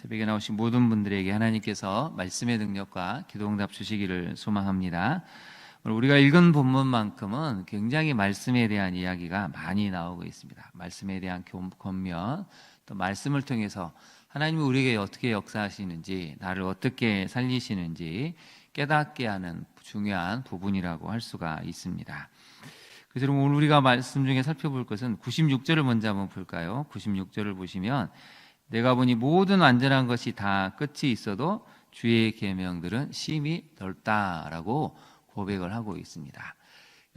새벽에 나오신 모든 분들에게 하나님께서 말씀의 능력과 기도응답 주시기를 소망합니다. 오늘 우리가 읽은 본문만큼은 굉장히 말씀에 대한 이야기가 많이 나오고 있습니다. 말씀에 대한 권면, 또 말씀을 통해서 하나님이 우리에게 어떻게 역사하시는지, 나를 어떻게 살리시는지 깨닫게 하는 중요한 부분이라고 할 수가 있습니다. 그래서 여러분, 오늘 우리가 말씀 중에 살펴볼 것은 96절을 먼저 한번 볼까요? 96절을 보시면 내가 보니 모든 완전한 것이 다 끝이 있어도 주의 계명들은 심히 넓다라고 고백을 하고 있습니다.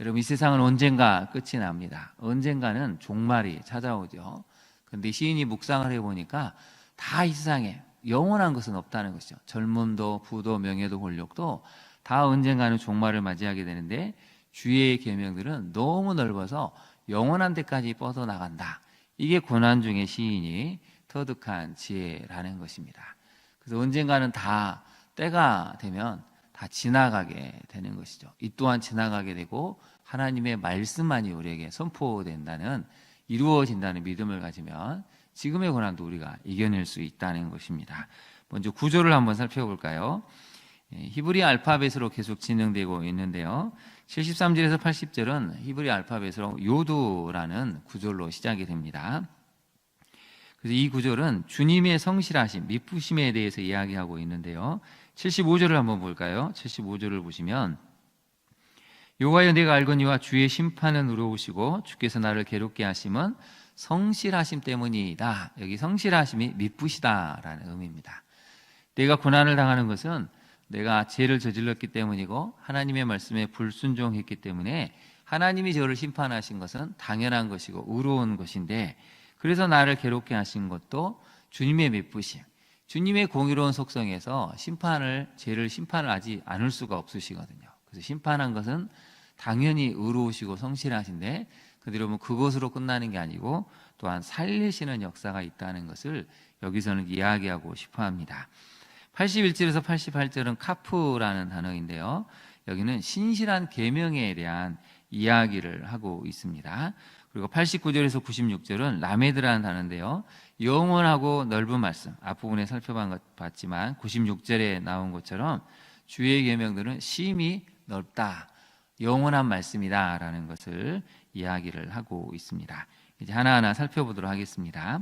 여러분, 이 세상은 언젠가 끝이 납니다. 언젠가는 종말이 찾아오죠. 그런데 시인이 묵상을 해보니까 다 이 세상에 영원한 것은 없다는 것이죠. 젊음도 부도 명예도 권력도 다 언젠가는 종말을 맞이하게 되는데 주의 계명들은 너무 넓어서 영원한 데까지 뻗어나간다. 이게 고난 중에 시인이 터득한 지혜라는 것입니다. 그래서 언젠가는 다 때가 되면 다 지나가게 되는 것이죠. 이 또한 지나가게 되고 하나님의 말씀만이 우리에게 선포된다는, 이루어진다는 믿음을 가지면 지금의 고난도 우리가 이겨낼 수 있다는 것입니다. 먼저 구조를 한번 살펴볼까요? 히브리 알파벳으로 계속 진행되고 있는데요. 73절에서 80절은 히브리 알파벳으로 요도라는 구절로 시작이 됩니다. 그래서 이 구절은 주님의 성실하심, 미쁘심에 대해서 이야기하고 있는데요. 75절을 한번 볼까요? 75절을 보시면 여호와여 내가 알거니와 주의 심판은 의로우시고 주께서 나를 괴롭게 하심은 성실하심 때문이다. 여기 성실하심이 미쁘시다라는 의미입니다. 내가 고난을 당하는 것은 내가 죄를 저질렀기 때문이고 하나님의 말씀에 불순종했기 때문에 하나님이 저를 심판하신 것은 당연한 것이고 의로운 것인데, 그래서 나를 괴롭게 하신 것도 주님의 미쁘심, 주님의 공의로운 속성에서 죄를 심판을 하지 않을 수가 없으시거든요. 그래서 심판한 것은 당연히 의로우시고 성실하신데, 여러분, 그것으로 끝나는 게 아니고 또한 살리시는 역사가 있다는 것을 여기서는 이야기하고 싶어 합니다. 81절에서 88절은 카프라는 단어인데요. 여기는 신실한 계명에 대한 이야기를 하고 있습니다. 그리고 89절에서 96절은 라메드라는 단어인데요. 영원하고 넓은 말씀, 앞부분에 살펴봤지만 96절에 나온 것처럼 주의 계명들은 심히 넓다, 영원한 말씀이다 라는 것을 이야기를 하고 있습니다. 이제 하나하나 살펴보도록 하겠습니다.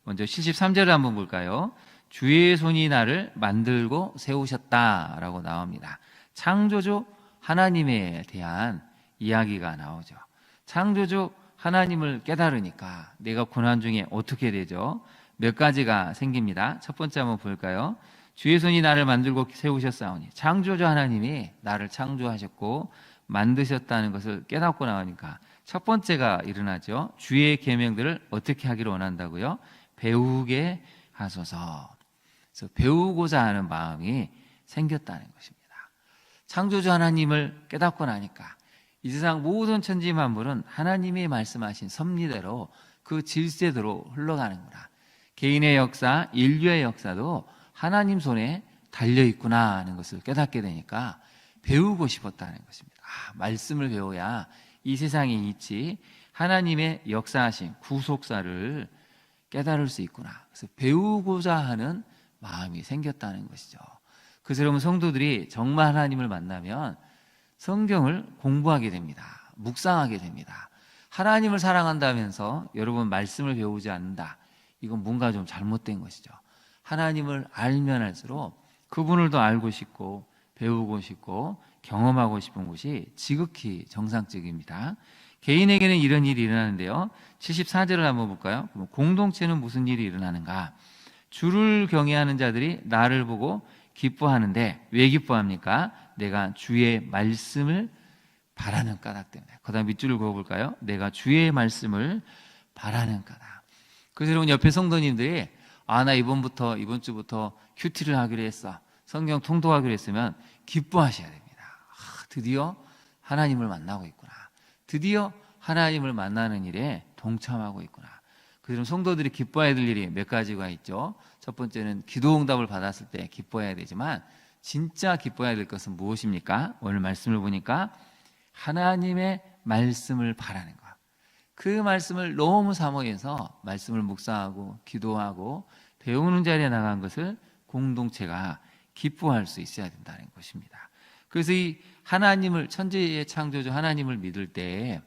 먼저 73절을 한번 볼까요? 주의 손이 나를 만들고 세우셨다라고 나옵니다. 창조주 하나님에 대한 이야기가 나오죠. 창조주 하나님을 깨달으니까 내가 고난 중에 어떻게 되죠? 몇 가지가 생깁니다. 첫 번째 한번 볼까요? 주의 손이 나를 만들고 세우셨사오니, 창조주 하나님이 나를 창조하셨고 만드셨다는 것을 깨닫고 나오니까 첫 번째가 일어나죠. 주의 계명들을 어떻게 하기를 원한다고요? 배우게 하소서. 그래서 배우고자 하는 마음이 생겼다는 것입니다. 창조주 하나님을 깨닫고 나니까 이 세상 모든 천지 만물은 하나님이 말씀하신 섭리대로, 그 질서대로 흘러가는구나. 개인의 역사, 인류의 역사도 하나님 손에 달려있구나 하는 것을 깨닫게 되니까 배우고 싶었다는 것입니다. 말씀을 배워야 이 세상에 있지 하나님의 역사하신 구속사를 깨달을 수 있구나. 그래서 배우고자 하는 마음이 생겼다는 것이죠. 그래서 여러분, 성도들이 정말 하나님을 만나면 성경을 공부하게 됩니다. 묵상하게 됩니다. 하나님을 사랑한다면서 여러분 말씀을 배우지 않는다, 이건 뭔가 좀 잘못된 것이죠. 하나님을 알면 알수록 그분을 더 알고 싶고 배우고 싶고 경험하고 싶은 것이 지극히 정상적입니다. 개인에게는 이런 일이 일어나는데요. 74절을 한번 볼까요? 공동체는 무슨 일이 일어나는가? 주를 경외하는 자들이 나를 보고 기뻐하는데, 왜 기뻐합니까? 내가 주의 말씀을 바라는 까닭 때문에. 그 다음 밑줄을 그어볼까요? 내가 주의 말씀을 바라는 까닭. 그래서 여러분, 옆에 성도님들이 나 이번 주부터 큐티를 하기로 했어, 성경 통독하기로 했으면 기뻐하셔야 됩니다. 드디어 하나님을 만나고 있구나. 드디어 하나님을 만나는 일에 동참하고 있구나. 그래서 성도들이 기뻐해야 될 일이 몇 가지가 있죠. 첫 번째는 기도 응답을 받았을 때 기뻐해야 되지만, 진짜 기뻐해야 될 것은 무엇입니까? 오늘 말씀을 보니까 하나님의 말씀을 바라는 것. 그 말씀을 너무 사모해서 말씀을 묵상하고 기도하고 배우는 자리에 나간 것을 공동체가 기뻐할 수 있어야 된다는 것입니다. 그래서 이 하나님을, 천지의 창조주 하나님을 믿을 때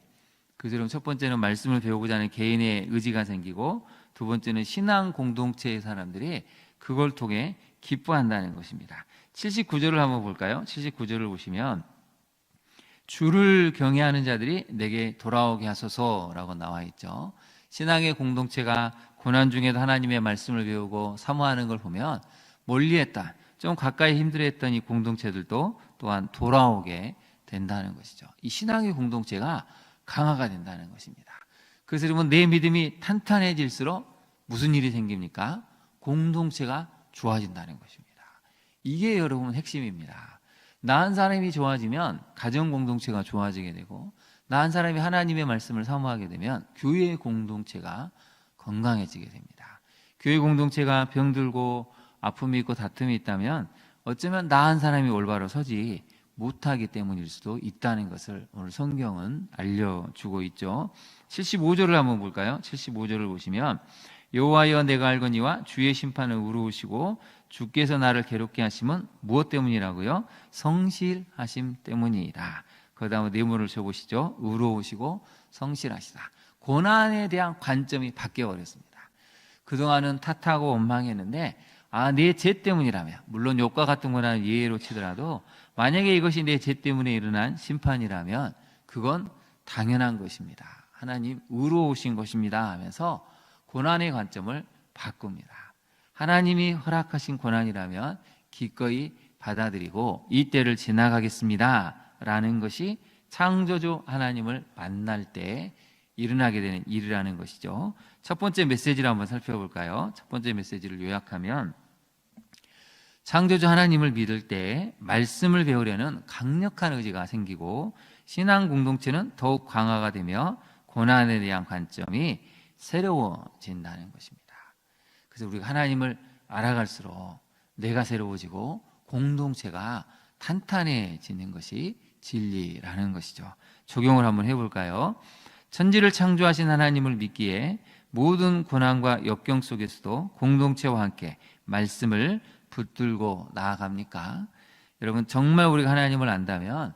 그처럼 첫 번째는 말씀을 배우고자 하는 개인의 의지가 생기고, 두 번째는 신앙 공동체의 사람들이 그걸 통해 기뻐한다는 것입니다. 79절을 한번 볼까요? 79절을 보시면 주를 경외하는 자들이 내게 돌아오게 하소서라고 나와 있죠. 신앙의 공동체가 고난 중에도 하나님의 말씀을 배우고 사모하는 걸 보면 멀리했다, 좀 가까이 힘들어했던 이 공동체들도 또한 돌아오게 된다는 것이죠. 이 신앙의 공동체가 강화가 된다는 것입니다. 그래서 여러분, 내 믿음이 탄탄해질수록 무슨 일이 생깁니까? 공동체가 좋아진다는 것입니다. 이게 여러분 핵심입니다. 나 한 사람이 좋아지면 가정 공동체가 좋아지게 되고, 나 한 사람이 하나님의 말씀을 사모하게 되면 교회 공동체가 건강해지게 됩니다. 교회 공동체가 병들고 아픔이 있고 다툼이 있다면 어쩌면 나 한 사람이 올바로 서지 못하기 때문일 수도 있다는 것을 오늘 성경은 알려주고 있죠. 75절을 한번 볼까요? 75절을 보시면 여호와여 내가 알거니와 주의 심판을 우러우시고 주께서 나를 괴롭게 하심은 무엇 때문이라고요? 성실하심 때문이라. 그 다음에 내모를 쳐보시죠. 우러우시고 성실하시다. 고난에 대한 관점이 바뀌어버렸습니다. 그동안은 탓하고 원망했는데, 내 죄 때문이라면, 물론 욕과 같은 고난은 예외로 치더라도 만약에 이것이 내 죄 때문에 일어난 심판이라면 그건 당연한 것입니다. 하나님 의로우신 것입니다 하면서 고난의 관점을 바꿉니다. 하나님이 허락하신 고난이라면 기꺼이 받아들이고 이 때를 지나가겠습니다 라는 것이 창조주 하나님을 만날 때 일어나게 되는 일이라는 것이죠. 첫 번째 메시지를 한번 살펴볼까요? 첫 번째 메시지를 요약하면, 창조주 하나님을 믿을 때 말씀을 배우려는 강력한 의지가 생기고 신앙 공동체는 더욱 강화가 되며 고난에 대한 관점이 새로워진다는 것입니다. 그래서 우리가 하나님을 알아갈수록 내가 새로워지고 공동체가 탄탄해지는 것이 진리라는 것이죠. 적용을 한번 해볼까요? 천지를 창조하신 하나님을 믿기에 모든 고난과 역경 속에서도 공동체와 함께 말씀을 붙들고 나아갑니까? 여러분, 정말 우리가 하나님을 안다면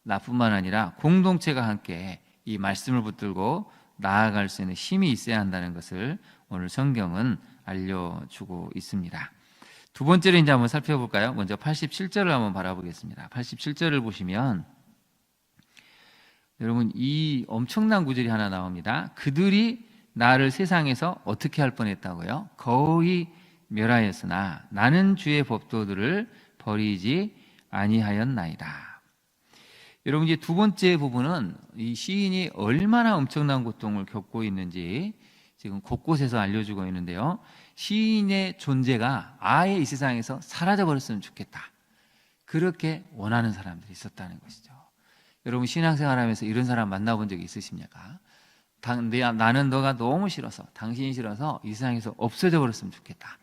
나뿐만 아니라 공동체가 함께 이 말씀을 붙들고 나아갈 수 있는 힘이 있어야 한다는 것을 오늘 성경은 알려주고 있습니다. 두 번째로 이제 한번 살펴볼까요? 먼저 87절을 한번 바라보겠습니다. 87절을 보시면 여러분, 이 엄청난 구절이 하나 나옵니다. 그들이 나를 세상에서 어떻게 할 뻔했다고요? 거의 멸하였으나 나는 주의 법도들을 버리지 아니하였나이다. 여러분, 이제 두 번째 부분은 이 시인이 얼마나 엄청난 고통을 겪고 있는지 지금 곳곳에서 알려주고 있는데요. 시인의 존재가 아예 이 세상에서 사라져버렸으면 좋겠다, 그렇게 원하는 사람들이 있었다는 것이죠. 여러분, 신앙생활하면서 이런 사람 만나본 적이 있으십니까? 나는 너가 너무 싫어서, 당신이 싫어서 이 세상에서 없어져 버렸으면 좋겠다.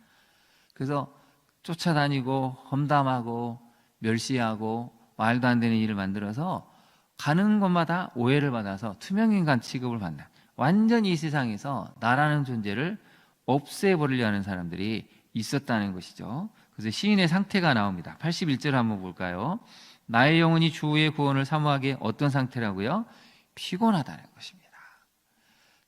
그래서 쫓아다니고 험담하고 멸시하고 말도 안 되는 일을 만들어서 가는 곳마다 오해를 받아서 투명인간 취급을 받는, 완전히 이 세상에서 나라는 존재를 없애버리려 하는 사람들이 있었다는 것이죠. 그래서 시인의 상태가 나옵니다. 81절 한번 볼까요? 나의 영혼이 주의 구원을 사모하기에 어떤 상태라고요? 피곤하다는 것입니다.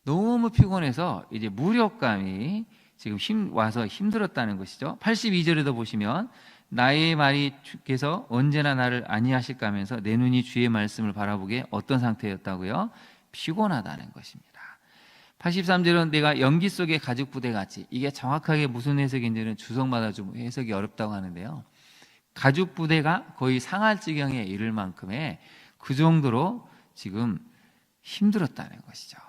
너무 피곤해서 이제 무력감이 지금 와서 힘들었다는 것이죠. 82절에도 보시면 나의 말이 주께서 언제나 나를 안위하실까 하면서 내 눈이 주의 말씀을 바라보기에 어떤 상태였다고요? 피곤하다는 것입니다. 83절은 내가 연기 속의 가죽 부대같이, 이게 정확하게 무슨 해석인지는 주석마다 좀 해석이 어렵다고 하는데요. 가죽 부대가 거의 상할 지경에 이를 만큼의 그 정도로 지금 힘들었다는 것이죠.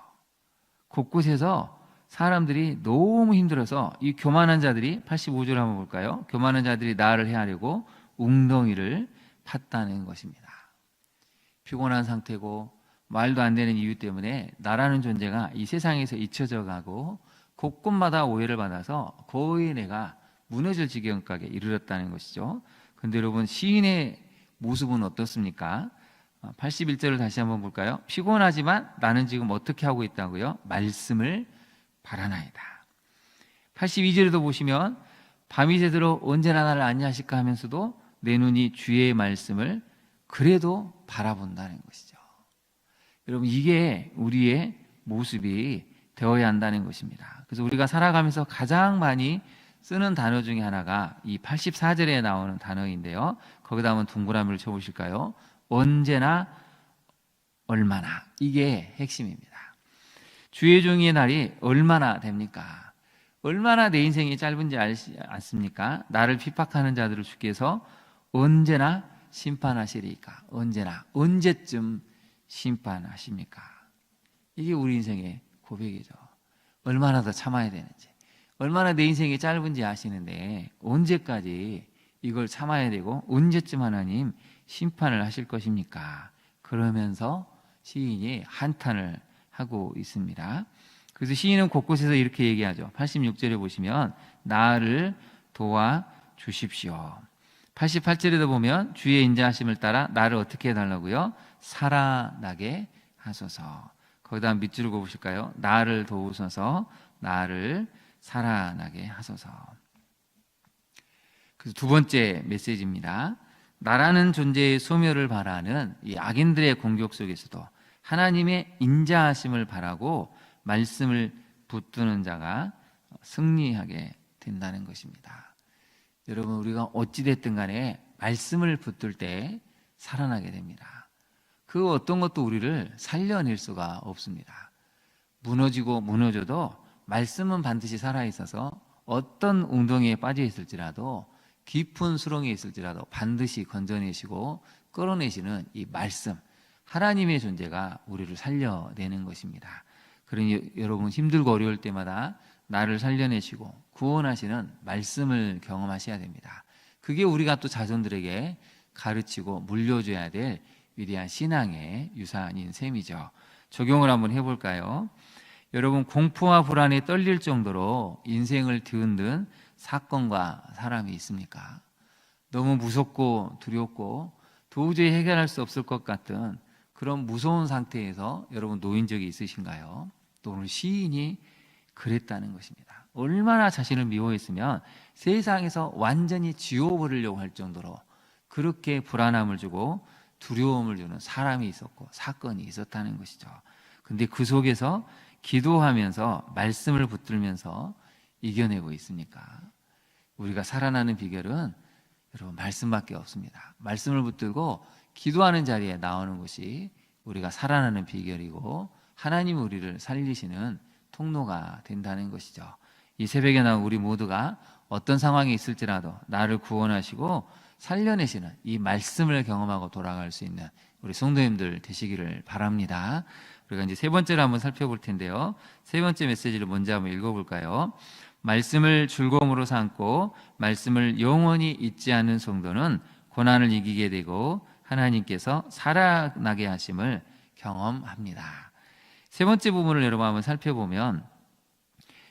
곳곳에서 사람들이 너무 힘들어서 이 교만한 자들이, 85절 한번 볼까요? 교만한 자들이 나를 해하려고 웅덩이를 팠다는 것입니다. 피곤한 상태고 말도 안 되는 이유 때문에 나라는 존재가 이 세상에서 잊혀져 가고 곳곳마다 오해를 받아서 거의 내가 무너질 지경까지 이르렀다는 것이죠. 그런데 여러분, 시인의 모습은 어떻습니까? 81절을 다시 한번 볼까요? 피곤하지만 나는 지금 어떻게 하고 있다고요? 말씀을 바라나이다. 82절에도 보시면 밤이 새도록 언제나 나를 안니하실까 하면서도 내 눈이 주의 말씀을 그래도 바라본다는 것이죠. 여러분, 이게 우리의 모습이 되어야 한다는 것입니다. 그래서 우리가 살아가면서 가장 많이 쓰는 단어 중에 하나가 이 84절에 나오는 단어인데요. 거기다 한번 동그라미를 쳐보실까요? 언제나, 얼마나. 이게 핵심입니다. 주의 종의 날이 얼마나 됩니까? 얼마나 내 인생이 짧은지 알지 않습니까? 나를 핍박하는 자들을 주께서 언제나 심판하시리까? 언제나, 언제쯤 심판하십니까? 이게 우리 인생의 고백이죠. 얼마나 더 참아야 되는지, 얼마나 내 인생이 짧은지 아시는데 언제까지 이걸 참아야 되고 언제쯤 하나님 심판을 하실 것입니까? 그러면서 시인이 한탄을 하고 있습니다. 그래서 시인은 곳곳에서 이렇게 얘기하죠. 86절에 보시면 나를 도와 주십시오. 88절에도 보면 주의 인자하심을 따라 나를 어떻게 해달라고요? 살아나게 하소서. 거기다 밑줄을 그어보실까요? 나를 도우소서, 나를 살아나게 하소서. 그래서 두 번째 메시지입니다. 나라는 존재의 소멸을 바라는 이 악인들의 공격 속에서도 하나님의 인자하심을 바라고 말씀을 붙드는 자가 승리하게 된다는 것입니다. 여러분, 우리가 어찌됐든 간에 말씀을 붙들 때 살아나게 됩니다. 그 어떤 것도 우리를 살려낼 수가 없습니다. 무너지고 무너져도 말씀은 반드시 살아있어서 어떤 웅덩이에 빠져 있을지라도 깊은 수렁에 있을지라도 반드시 건져내시고 끌어내시는 이 말씀, 하나님의 존재가 우리를 살려내는 것입니다. 그러니 여러분, 힘들고 어려울 때마다 나를 살려내시고 구원하시는 말씀을 경험하셔야 됩니다. 그게 우리가 또 자손들에게 가르치고 물려줘야 될 위대한 신앙의 유산인 셈이죠. 적용을 한번 해볼까요? 여러분, 공포와 불안에 떨릴 정도로 인생을 뒤흔든 사건과 사람이 있습니까? 너무 무섭고 두렵고 도저히 해결할 수 없을 것 같은 그런 무서운 상태에서 여러분 놓인 적이 있으신가요? 또 오늘 시인이 그랬다는 것입니다. 얼마나 자신을 미워했으면 세상에서 완전히 지워버리려고 할 정도로 그렇게 불안함을 주고 두려움을 주는 사람이 있었고 사건이 있었다는 것이죠. 근데 그 속에서 기도하면서 말씀을 붙들면서 이겨내고 있습니까? 우리가 살아나는 비결은 여러분 말씀밖에 없습니다. 말씀을 붙들고 기도하는 자리에 나오는 것이 우리가 살아나는 비결이고 하나님 우리를 살리시는 통로가 된다는 것이죠. 이 새벽에 나온 우리 모두가 어떤 상황이 있을지라도 나를 구원하시고 살려내시는 이 말씀을 경험하고 돌아갈 수 있는 우리 성도님들 되시기를 바랍니다. 우리가 이제 세 번째로 한번 살펴볼 텐데요. 세 번째 메시지를 먼저 한번 읽어볼까요? 말씀을 즐거움으로 삼고 말씀을 영원히 잊지 않는 성도는 고난을 이기게 되고 하나님께서 살아나게 하심을 경험합니다. 세 번째 부분을 여러분 한번 살펴보면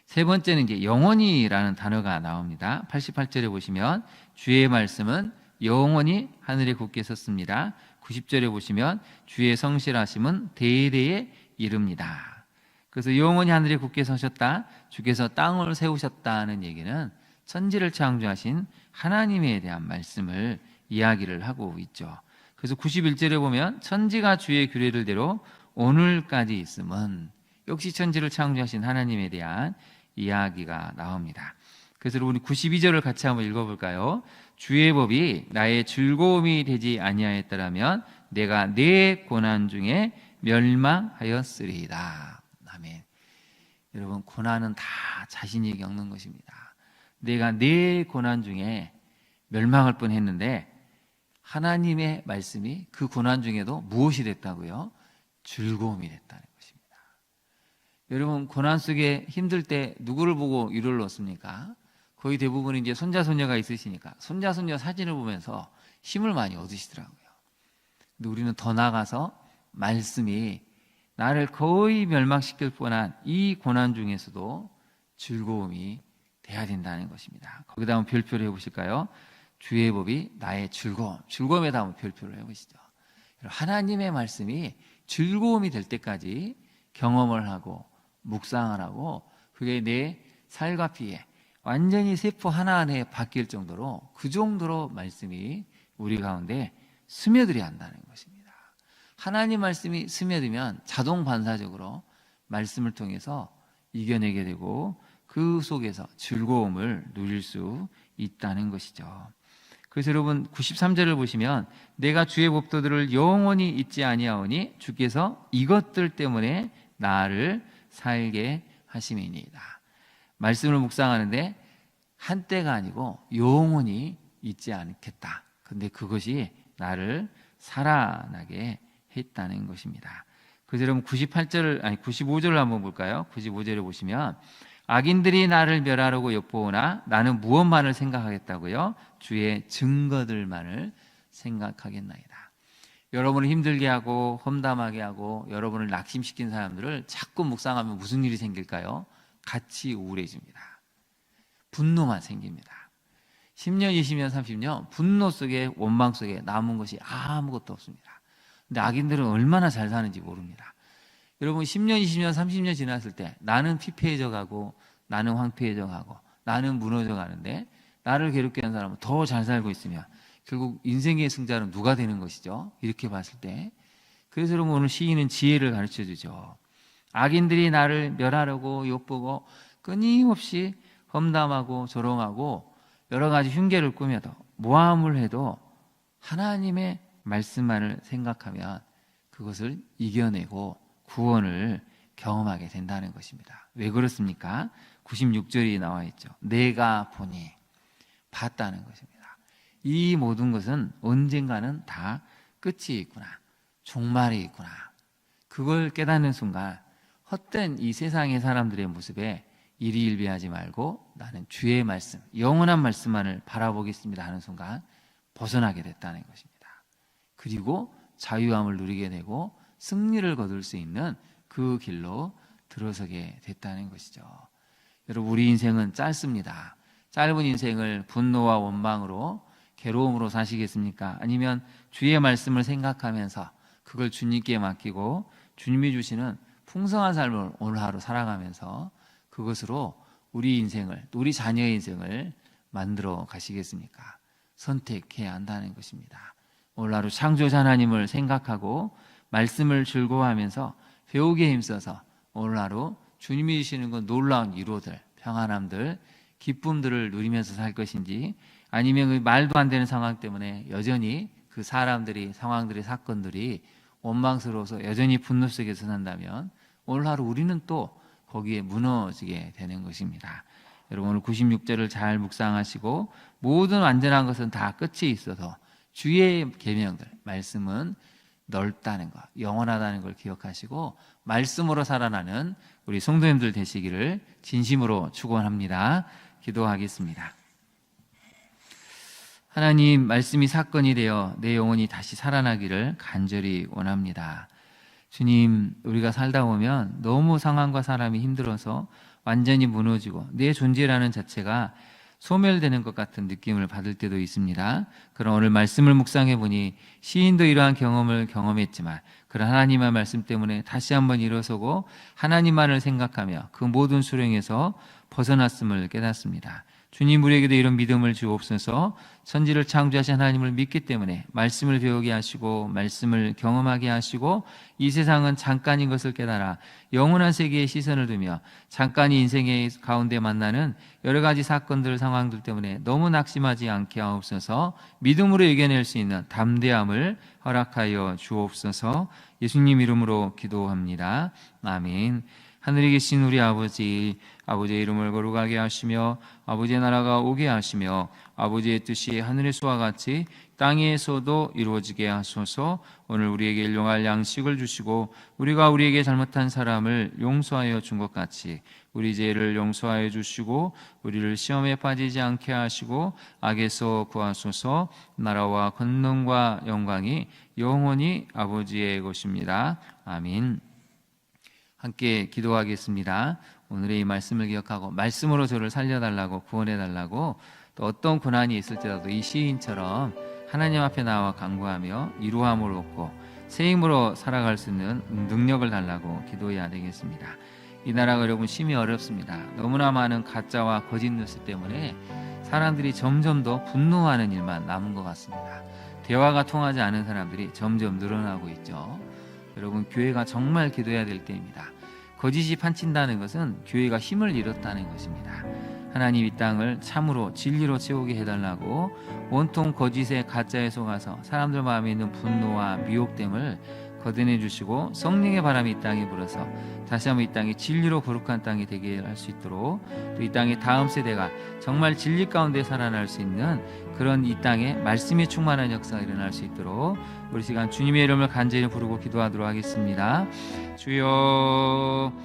세 번째는 이제 영원히라는 단어가 나옵니다. 88절에 보시면 주의 말씀은 영원히 하늘에 굳게 섰습니다. 90절에 보시면 주의 성실하심은 대대에 이릅니다. 그래서 영원히 하늘에 굳게 서셨다, 주께서 땅을 세우셨다는 얘기는 천지를 창조하신 하나님에 대한 말씀을 이야기를 하고 있죠. 그래서 91절에 보면 천지가 주의 규례를대로 오늘까지 있음은 역시 천지를 창조하신 하나님에 대한 이야기가 나옵니다. 그래서 우리 92절을 같이 한번 읽어볼까요? 주의 법이 나의 즐거움이 되지 아니하였더라면 내가 내 고난 중에 멸망하였으리이다. 아멘. 여러분, 고난은 다 자신이 겪는 것입니다. 내가 내 고난 중에 멸망할 뻔했는데 하나님의 말씀이 그 고난 중에도 무엇이 됐다고요? 즐거움이 됐다는 것입니다. 여러분, 고난 속에 힘들 때 누구를 보고 위로를 얻습니까? 거의 대부분 이제 손자 손녀가 있으시니까 손자 손녀 사진을 보면서 힘을 많이 얻으시더라고요. 근데 우리는 더 나아가서 말씀이 나를 거의 멸망시킬 뻔한 이 고난 중에서도 즐거움이 돼야 된다는 것입니다. 거기다 한번 별표를 해보실까요? 주의 법이 나의 즐거움, 즐거움에다 한번 별표를 해보시죠. 하나님의 말씀이 즐거움이 될 때까지 경험을 하고 묵상을 하고 그게 내 살과 피에 완전히 세포 하나하나에 바뀔 정도로 그 정도로 말씀이 우리 가운데 스며들어야 한다는 것입니다. 하나님 말씀이 스며들면 자동 반사적으로 말씀을 통해서 이겨내게 되고 그 속에서 즐거움을 누릴 수 있다는 것이죠. 그래서 여러분 93절을 보시면 내가 주의 법도들을 영원히 잊지 아니하오니 주께서 이것들 때문에 나를 살게 하심이니이다. 말씀을 묵상하는데 한때가 아니고 영원히 잊지 않겠다. 근데 그것이 나를 살아나게 했다는 것입니다. 그래서 여러분 95절을 한번 볼까요? 95절을 보시면 악인들이 나를 멸하려고 엿보오나 나는 무엇만을 생각하겠다고요? 주의 증거들만을 생각하겠나이다. 여러분을 힘들게 하고 험담하게 하고 여러분을 낙심시킨 사람들을 자꾸 묵상하면 무슨 일이 생길까요? 같이 우울해집니다. 분노만 생깁니다. 10년, 20년, 30년 분노 속에 원망 속에 남은 것이 아무것도 없습니다. 근데 악인들은 얼마나 잘 사는지 모릅니다. 여러분 10년, 20년, 30년 지났을 때 나는 피폐해져 가고 나는 황폐해져 가고 나는 무너져 가는데 나를 괴롭게 하는 사람은 더 잘 살고 있으면 결국 인생의 승자는 누가 되는 것이죠? 이렇게 봤을 때. 그래서 여러분 오늘 시인은 지혜를 가르쳐 주죠. 악인들이 나를 멸하려고 엿보고 끊임없이 험담하고 조롱하고 여러 가지 흉계를 꾸며도 모함을 해도 하나님의 말씀만을 생각하면 그것을 이겨내고 구원을 경험하게 된다는 것입니다. 왜 그렇습니까? 96절이 나와 있죠. 내가 보니 봤다는 것입니다. 이 모든 것은 언젠가는 다 끝이 있구나. 종말이 있구나. 그걸 깨닫는 순간 헛된 이 세상의 사람들의 모습에 일희일비하지 말고 나는 주의 말씀, 영원한 말씀만을 바라보겠습니다 하는 순간 벗어나게 됐다는 것입니다. 그리고 자유함을 누리게 되고 승리를 거둘 수 있는 그 길로 들어서게 됐다는 것이죠. 여러분 우리 인생은 짧습니다. 짧은 인생을 분노와 원망으로 괴로움으로 사시겠습니까? 아니면 주의 말씀을 생각하면서 그걸 주님께 맡기고 주님이 주시는 풍성한 삶을 오늘 하루 살아가면서 그것으로 우리 인생을, 우리 자녀의 인생을 만들어 가시겠습니까? 선택해야 한다는 것입니다. 오늘 하루 창조자 하나님을 생각하고 말씀을 즐거워하면서 배우기에 힘써서 오늘 하루 주님이 주시는 그 놀라운 위로들, 평안함들, 기쁨들을 누리면서 살 것인지 아니면 그 말도 안 되는 상황 때문에 여전히 그 사람들이, 상황들이, 사건들이 원망스러워서 여전히 분노 속에서 산다면 오늘 하루 우리는 또 거기에 무너지게 되는 것입니다. 여러분 오늘 96절을 잘 묵상하시고 모든 완전한 것은 다 끝이 있어서 주의 계명들, 말씀은 넓다는 것, 영원하다는 걸 기억하시고 말씀으로 살아나는 우리 성도님들 되시기를 진심으로 축원합니다. 기도하겠습니다. 하나님 말씀이 사건이 되어 내 영혼이 다시 살아나기를 간절히 원합니다. 주님, 우리가 살다 보면 너무 상황과 사람이 힘들어서 완전히 무너지고 내 존재라는 자체가 소멸되는 것 같은 느낌을 받을 때도 있습니다. 그런 오늘 말씀을 묵상해 보니 시인도 이러한 경험을 경험했지만 그런 하나님의 말씀 때문에 다시 한번 일어서고 하나님만을 생각하며 그 모든 수령에서 벗어났음을 깨닫습니다. 주님 우리에게도 이런 믿음을 주옵소서. 천지를 창조하신 하나님을 믿기 때문에 말씀을 배우게 하시고 말씀을 경험하게 하시고 이 세상은 잠깐인 것을 깨달아 영원한 세계에 시선을 두며 잠깐이 인생의 가운데 만나는 여러 가지 사건들 상황들 때문에 너무 낙심하지 않게 하옵소서. 믿음으로 이겨낼 수 있는 담대함을 허락하여 주옵소서. 예수님 이름으로 기도합니다. 아멘. 하늘에 계신 우리 아버지, 아버지의 이름을 거룩하게 하시며 아버지의 나라가 오게 하시며 아버지의 뜻이 하늘에서와 같이 땅에서도 이루어지게 하소서. 오늘 우리에게 일용할 양식을 주시고 우리가 우리에게 잘못한 사람을 용서하여 준 것 같이 우리 죄를 용서하여 주시고 우리를 시험에 빠지지 않게 하시고 악에서 구하소서. 나라와 권능과 영광이 영원히 아버지의 것입니다. 아멘. 함께 기도하겠습니다. 오늘의 이 말씀을 기억하고 말씀으로 저를 살려달라고 구원해달라고 또 어떤 고난이 있을 때라도 이 시인처럼 하나님 앞에 나와 간구하며 이루함을 얻고 새 힘으로 살아갈 수 있는 능력을 달라고 기도해야 되겠습니다. 이 나라가 여러분 심히 어렵습니다. 너무나 많은 가짜와 거짓 뉴스 때문에 사람들이 점점 더 분노하는 일만 남은 것 같습니다. 대화가 통하지 않은 사람들이 점점 늘어나고 있죠. 여러분, 교회가 정말 기도해야 될 때입니다. 거짓이 판친다는 것은 교회가 힘을 잃었다는 것입니다. 하나님 이 땅을 참으로 진리로 채우게 해달라고 온통 거짓에 가짜에 속아서 사람들 마음에 있는 분노와 미혹됨을 걷어내 주시고 성령의 바람이 이 땅에 불어서 다시 한번 이 땅이 진리로 거룩한 땅이 되게 할 수 있도록, 또 이 땅의 다음 세대가 정말 진리 가운데 살아날 수 있는 그런 이 땅에 말씀이 충만한 역사가 일어날 수 있도록 우리 시간 주님의 이름을 간절히 부르고 기도하도록 하겠습니다. 주여